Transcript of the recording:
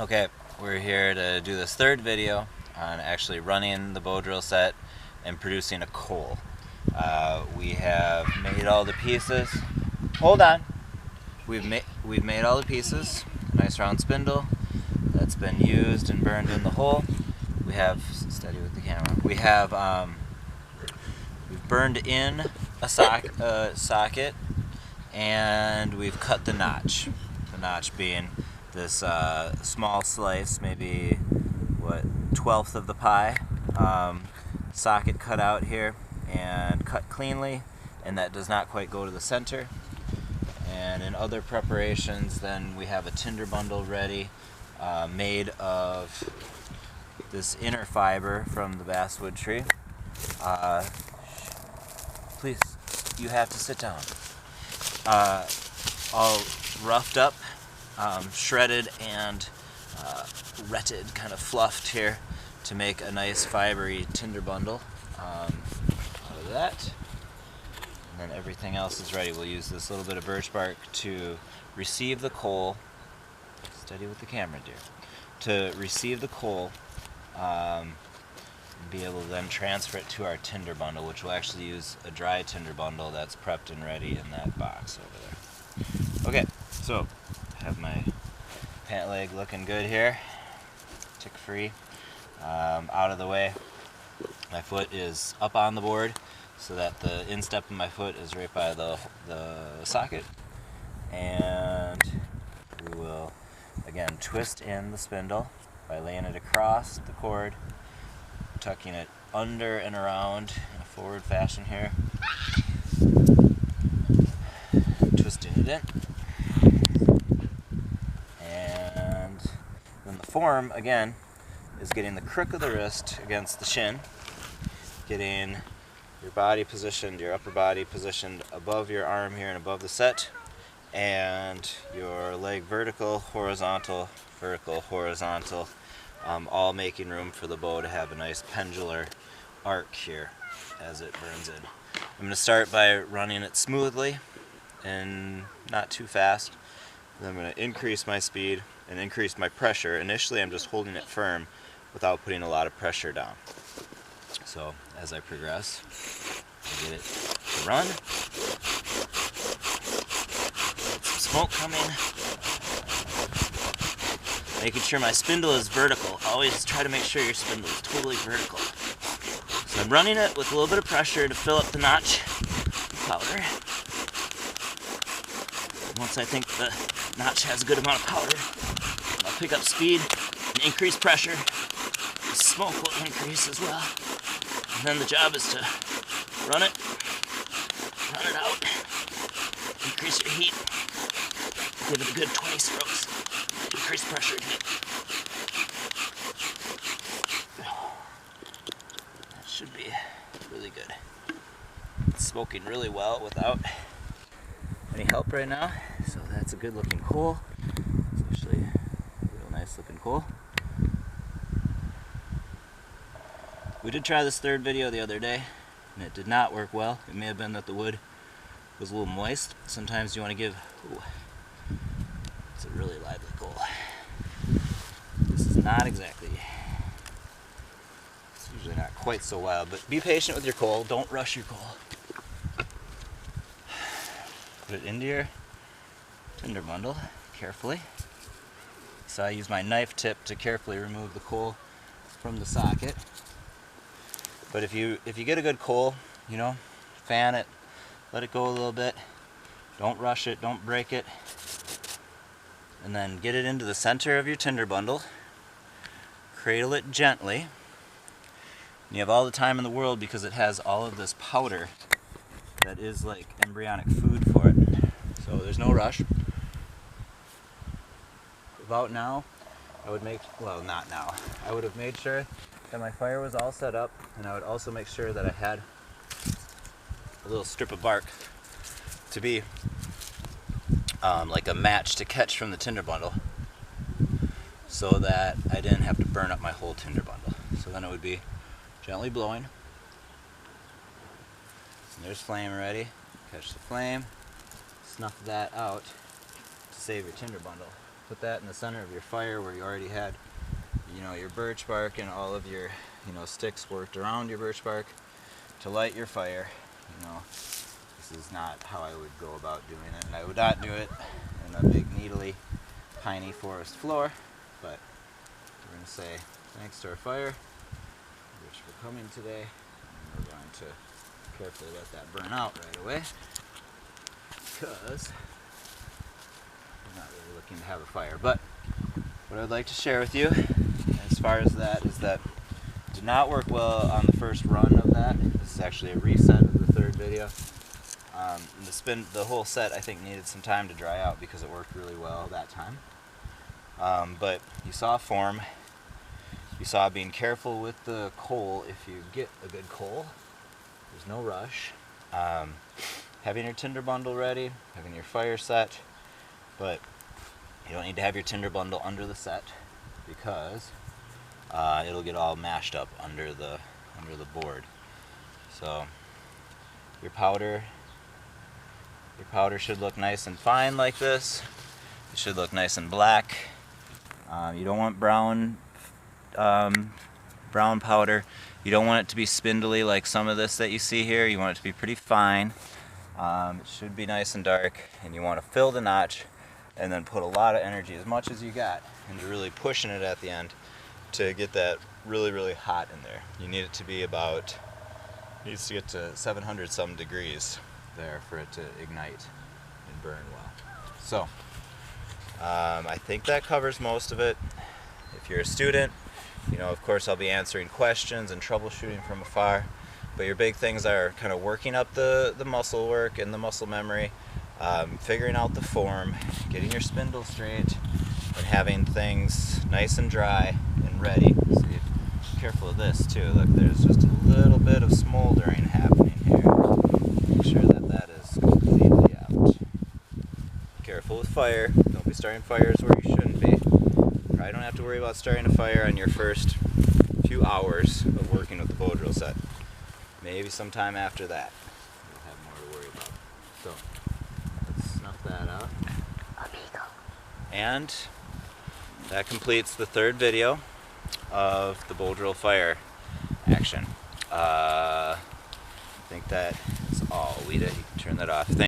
Okay, we're here to do this third video on actually running the bow drill set and producing a coal. We have made all the pieces. Hold on. We've made all the pieces. Nice round spindle that's been used and burned in the hole. We have steady with the camera. We've burned in a socket, and we've cut the notch. The notch being this small slice, maybe what 1/12 of the pie, socket cut out here and cut cleanly, and that does not quite go to the center. And in other preparations, then we have a tinder bundle ready, made of this inner fiber from the basswood tree. Please, you have to sit down. All roughed up, shredded and retted, kind of fluffed here to make a nice fibery tinder bundle out of that. And then everything else is ready. We'll use this little bit of birch bark to receive the coal. Steady with the camera, dear. To receive the coal, and be able to then transfer it to our tinder bundle, which will actually use a dry tinder bundle that's prepped and ready in that box over there. Okay, so I have my pant leg looking good here, tick free, out of the way. My foot is up on the board so that the instep of my foot is right by the socket, and we will again twist in the spindle by laying it across the cord, tucking it under and around in a forward fashion here, twisting it in, and then the form again is getting the crook of the wrist against the shin, getting your body positioned, your upper body positioned above your arm here and above the set, and your leg vertical, horizontal, vertical, horizontal, all making room for the bow to have a nice pendular arc here as it burns in. I'm going to start by running it smoothly and not too fast. Then I'm going to increase my speed and increase my pressure. Initially I'm just holding it firm without putting a lot of pressure down. So as I progress, I get it to run. Get some smoke coming. Making sure my spindle is vertical. Always try to make sure your spindle is totally vertical. So I'm running it with a little bit of pressure to fill up the notch powder. Once I think the notch has a good amount of powder, I'll pick up speed and increase pressure. The smoke will increase as well. And then the job is to run it out, increase your heat, give it a good 20 strokes, increase pressure again. That should be really good. It's smoking really well without any help right now, so that's a good looking coal. It's actually a real nice looking coal. We did try this third video the other day, and it did not work well. It may have been that the wood was a little moist. Sometimes you want to give, it's a really lively coal. This is not exactly, it's usually not quite so wild, but be patient with your coal. Don't rush your coal. Put it into your tinder bundle carefully. So I use my knife tip to carefully remove the coal from the socket. But if you get a good coal, fan it, let it go a little bit. Don't rush it, don't break it. And then get it into the center of your tinder bundle. Cradle it gently. And you have all the time in the world because it has all of this powder that is like embryonic food for it. So there's no rush. About now, I would not now. I would have made sure that my fire was all set up, and I would also make sure that I had a little strip of bark to be like a match to catch from the tinder bundle, so that I didn't have to burn up my whole tinder bundle. So then it would be gently blowing. And there's flame ready. Catch the flame, snuff that out to save your tinder bundle. put that in the center of your fire where you already had, your birch bark and all of your, sticks worked around your birch bark to light your fire. This is not how I would go about doing it, and I would not do it in a big needly piney forest floor, but we're going to say thanks to our fire, which for coming today, and we're going to carefully let that burn out right away, because we're not really looking to have a fire. But what I'd like to share with you as far as that is that it did not work well on the first run of that. This is actually a reset of the third video. The whole set I think needed some time to dry out because it worked really well that time. But you saw form. You saw being careful with the coal if you get a good coal. There's no rush. Having your tinder bundle ready, having your fire set, but you don't need to have your tinder bundle under the set because it'll get all mashed up under the board. So your powder should look nice and fine like this. It should look nice and black. You don't want brown powder. You don't want it to be spindly like some of this that you see here. You want it to be pretty fine. It should be nice and dark, and you want to fill the notch and then put a lot of energy, as much as you got, into really pushing it at the end to get that really, really hot in there. You need it to be needs to get to 700 some degrees there for it to ignite and burn well. So I think that covers most of it. If you're a student, of course I'll be answering questions and troubleshooting from afar, but your big things are kind of working up the muscle work and the muscle memory, figuring out the form, getting your spindle straight, and having things nice and dry and ready. So be careful of this too. Look, there's just a little bit of smoldering happening here. Make sure that is completely out. Careful with fire. Don't be starting fires where you shouldn't be. Probably don't have to worry about starting a fire on your first few hours of working with the bow drill set. Maybe sometime after that you'll have more to worry about. So let's snuff that out. And that completes the third video of the bow drill fire action. I think that is all. Lita, you can turn that off.